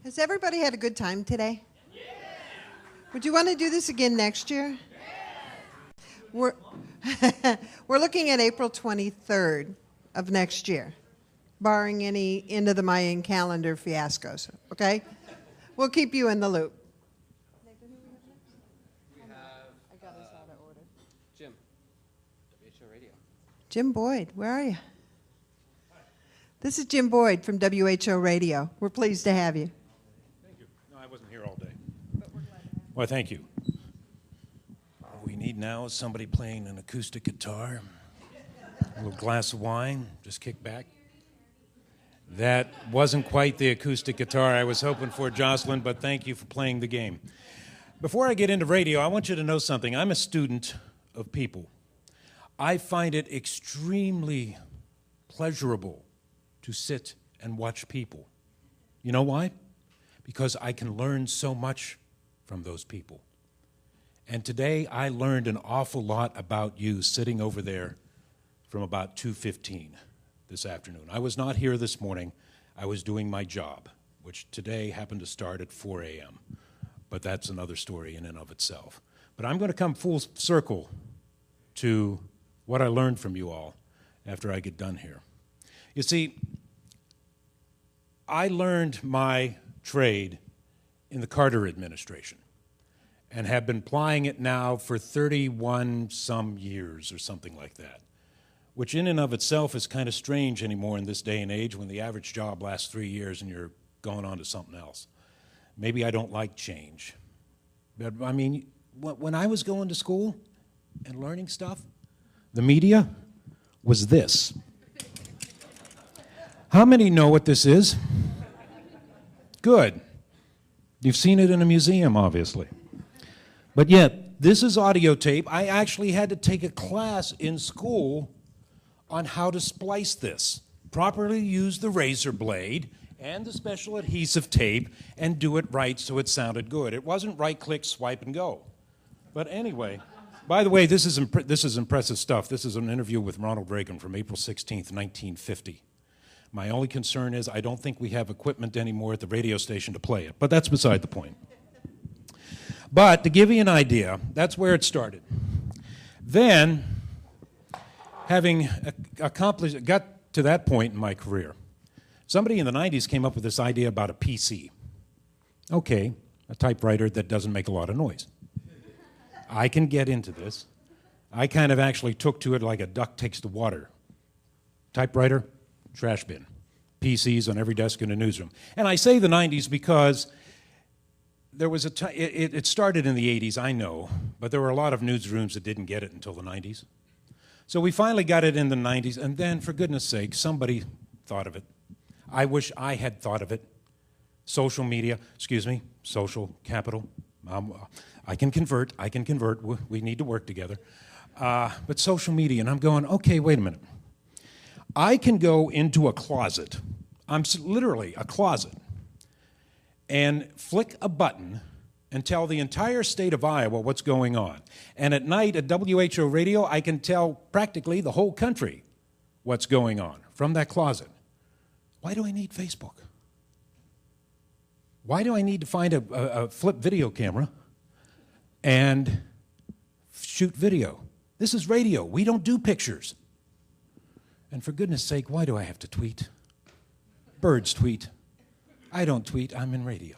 Has everybody had a good time today? Would you want to do this again next year? We're, we're looking at April 23rd of next year, barring any end of the Mayan calendar fiascos, okay? We'll keep you in the loop. We have Jim, WHO Radio. Jim Boyd, where are you? This is Jim Boyd from WHO Radio. We're pleased to have you. Thank you. No, I wasn't here all day. Well, thank you. All we need now is somebody playing an acoustic guitar, a little glass of wine, just kick back. That wasn't quite the acoustic guitar I was hoping for, Jocelyn, but thank you for playing the game. Before I get into radio, I want you to know something. I'm a student of people. I find it extremely pleasurable to sit and watch people. You know why? Because I can learn so much from those people. And today I learned an awful lot about you sitting over there from about 2:15 this afternoon. I was not here this morning. I was doing my job, which today happened to start at 4 a.m. But that's another story in and of itself. But I'm going to come full circle to what I learned from you all after I get done here. You see, I learned my trade in the Carter administration and have been plying it now for 31 some years or something like that, which in and of itself is kind of strange anymore in this day and age when the average job lasts 3 years and you're going on to something else. Maybe I don't like change. But I mean, when I was going to school and learning stuff, the media was this. How many know what this is? Good. You've seen it in a museum, obviously. But yet, this is audio tape. I actually had to take a class in school on how to splice this. Properly use the razor blade and the special adhesive tape and do it right so it sounded good. It wasn't right-click, swipe, and go. But anyway, by the way, this is impressive stuff. This is an interview with Ronald Reagan from April 16th, 1950. My only concern is I don't think we have equipment anymore at the radio station to play it, but that's beside the point. But to give you an idea, that's where it started. Then, having got to that point in my career, somebody in the 90s came up with this idea about a PC. Okay, a typewriter that doesn't make a lot of noise. I can get into this. I kind of actually took to it like a duck takes to water. Typewriter, trash bin. PCs on every desk in a newsroom. And I say the 90s because there was it started in the 80s, I know, but there were a lot of newsrooms that didn't get it until the 90s. So we finally got it in the 90s, and then, for goodness sake, somebody thought of it. I wish I had thought of it. Social media, social capital. I can convert. We need to work together. But social media, and I'm going, okay, wait a minute. I can go into a closet, literally a closet, and flick a button and tell the entire state of Iowa what's going on. And at night at WHO Radio, I can tell practically the whole country what's going on from that closet. Why do I need Facebook? Why do I need to find a flip video camera and shoot video? This is radio. We don't do pictures. And for goodness sake, why do I have to tweet? Birds tweet. I don't tweet, I'm in radio.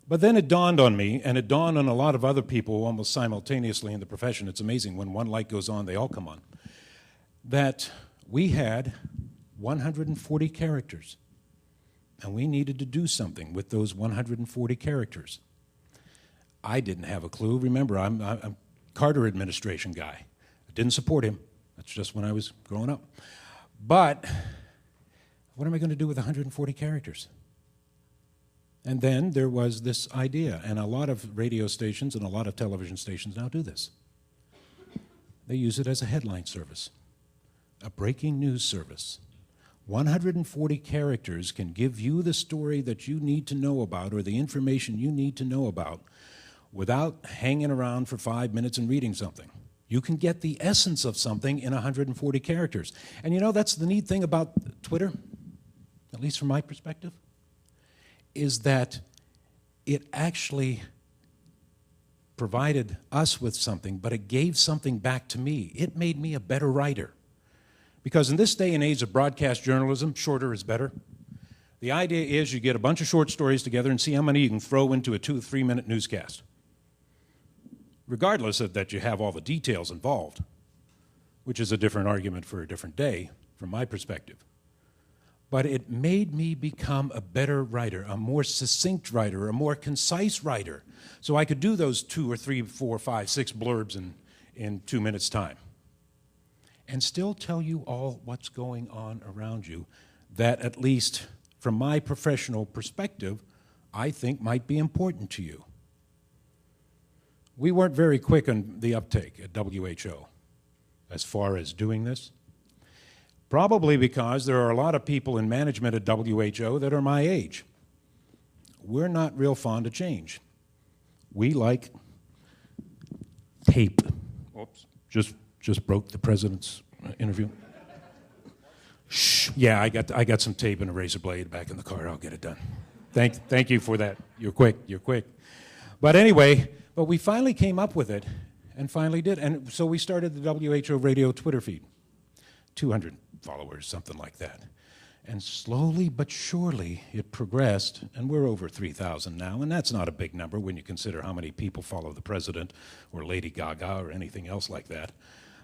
But then it dawned on me, and it dawned on a lot of other people almost simultaneously in the profession. It's amazing, when one light goes on, they all come on. That we had 140 characters, and we needed to do something with those 140 characters. I didn't have a clue. Remember, I'm a Carter administration guy. I didn't support him. That's just when I was growing up. But what am I going to do with 140 characters? And then there was this idea, and a lot of radio stations and a lot of television stations now do this. They use it as a headline service, a breaking news service. 140 characters can give you the story that you need to know about or the information you need to know about without hanging around for 5 minutes and reading something. You can get the essence of something in 140 characters. And you know, that's the neat thing about Twitter, at least from my perspective. is that it actually provided us with something, but it gave something back to me. It made me a better writer. Because in this day and age of broadcast journalism, shorter is better. The idea is you get a bunch of short stories together and see how many you can throw into a 2 or 3 minute newscast, regardless of that you have all the details involved, which is a different argument for a different day from my perspective. But it made me become a better writer, a more succinct writer, a more concise writer, so I could do those 2 or 3, 4, 5, 6 blurbs in 2 minutes' time and still tell you all what's going on around you that, at least from my professional perspective, I think might be important to you. We weren't very quick on the uptake at WHO as far as doing this. Probably because there are a lot of people in management at WHO that are my age. We're not real fond of change. We like tape. Oops, just broke the president's interview. Shh. Yeah, I got some tape and a razor blade back in the car. I'll get it done. Thank you for that. You're quick. But anyway, we finally came up with it and finally did. And so we started the WHO Radio Twitter feed. 200 followers, something like that. And slowly but surely it progressed, and we're over 3,000 now, and that's not a big number when you consider how many people follow the president or Lady Gaga or anything else like that.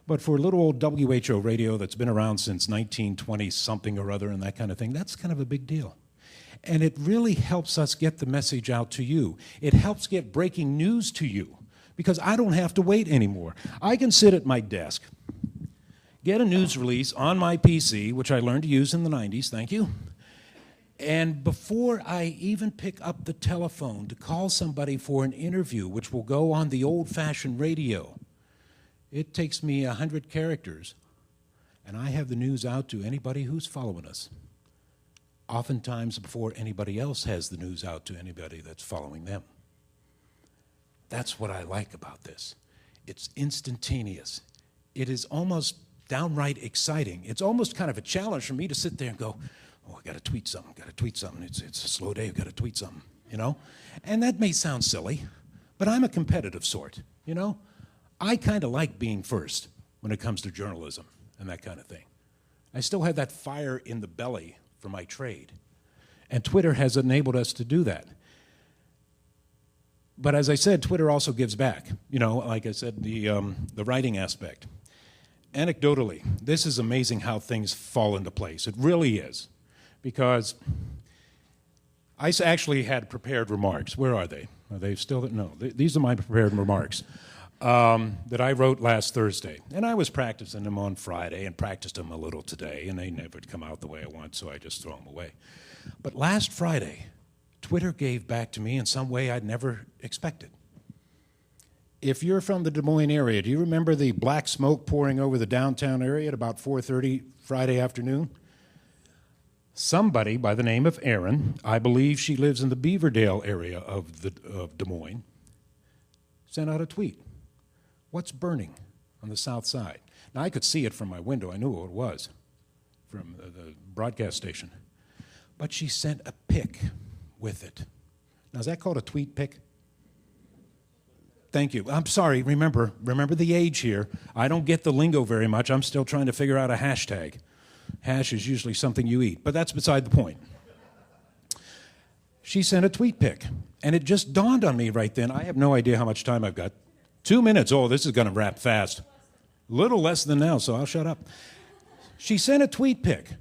But for little old WHO radio that's been around since 1920-something or other and that kind of thing, that's kind of a big deal. And it really helps us get the message out to you. It helps get breaking news to you, because I don't have to wait anymore. I can sit at my desk, get a news release on my PC, which I learned to use in the 90s, thank you, and before I even pick up the telephone to call somebody for an interview, which will go on the old-fashioned radio, it takes me 100 characters, and I have the news out to anybody who's following us, oftentimes before anybody else has the news out to anybody that's following them. That's what I like about this. It's instantaneous. It is almost downright exciting. It's almost kind of a challenge for me to sit there and go, oh, I got to tweet something. It's a slow day. I've got to tweet something, you know? And that may sound silly, but I'm a competitive sort, you know? I kind of like being first when it comes to journalism and that kind of thing. I still have that fire in the belly for my trade. And Twitter has enabled us to do that. But as I said, Twitter also gives back. You know, like I said, the writing aspect. Anecdotally, this is amazing how things fall into place. It really is. Because I actually had prepared remarks. Where are they? Are they still? No, these are my prepared remarks that I wrote last Thursday. And I was practicing them on Friday and practiced them a little today, and they never come out the way I want, so I just throw them away. But last Friday, Twitter gave back to me in some way I'd never expected. If you're from the Des Moines area, do you remember the black smoke pouring over the downtown area at about 4:30 Friday afternoon? Somebody by the name of Erin, I believe she lives in the Beaverdale area of Des Moines, sent out a tweet. What's burning on the south side? Now, I could see it from my window. I knew what it was from the broadcast station. But she sent a pic with it. Now, is that called a tweet pic? Thank you. I'm sorry. Remember the age here. I don't get the lingo very much. I'm still trying to figure out a hashtag. Hash is usually something you eat, but that's beside the point. She sent a tweet pic, and it just dawned on me right then. I have no idea how much time I've got. 2 minutes. Oh, this is going to wrap fast. A little less than now, so I'll shut up. She sent a tweet pic.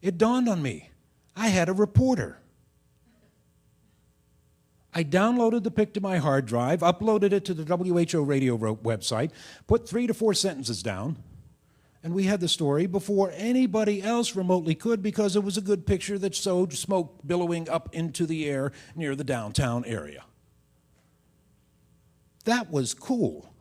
It dawned on me. I had a reporter. I downloaded the pic to my hard drive, uploaded it to the WHO radio website, put 3 to 4 sentences down, and we had the story before anybody else remotely could, because it was a good picture that showed smoke billowing up into the air near the downtown area. That was cool.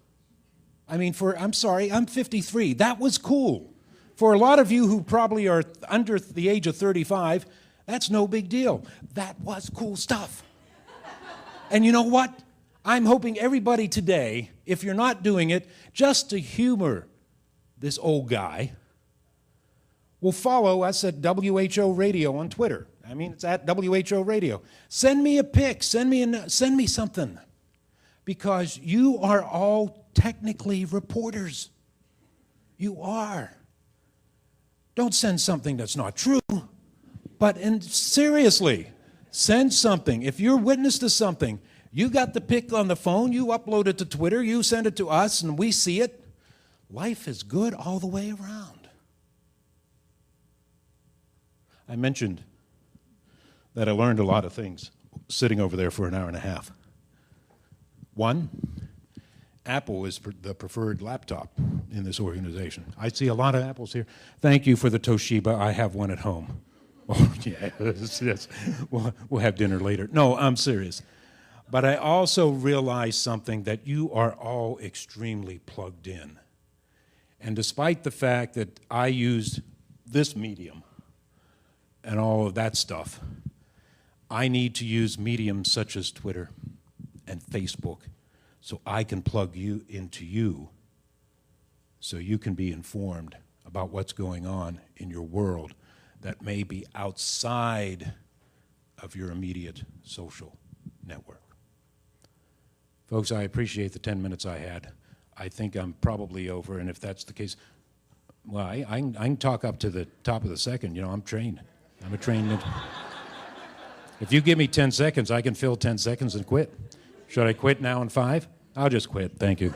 I mean, I'm sorry, I'm 53. That was cool. For a lot of you who probably are under the age of 35, that's no big deal. That was cool stuff. And you know what? I'm hoping everybody today, if you're not doing it, just to humor this old guy, will follow us at WHO Radio on Twitter. I mean, it's at WHO Radio. Send me a pic. Send me something. Because you are all technically reporters. You are. Don't send something that's not true. But seriously, send something. If you're witness to something, you got the pic on the phone, you upload it to Twitter, you send it to us, and we see it. Life is good all the way around. I mentioned that I learned a lot of things sitting over there for an hour and a half. One, Apple is the preferred laptop in this organization. I see a lot of Apples here. Thank you for the Toshiba. I have one at home. Oh, yes. We'll have dinner later. No, I'm serious. But I also realized something, that you are all extremely plugged in. And despite the fact that I used this medium and all of that stuff, I need to use mediums such as Twitter and Facebook so I can plug you into you so you can be informed about what's going on in your world that may be outside of your immediate social network. Folks, I appreciate the 10 minutes I had. I think I'm probably over, and if that's the case, well, I can talk up to the top of the second. You know, I'm trained. I'm a trained ninja. If you give me 10 seconds, I can fill 10 seconds and quit. Should I quit now in 5? I'll just quit. Thank you.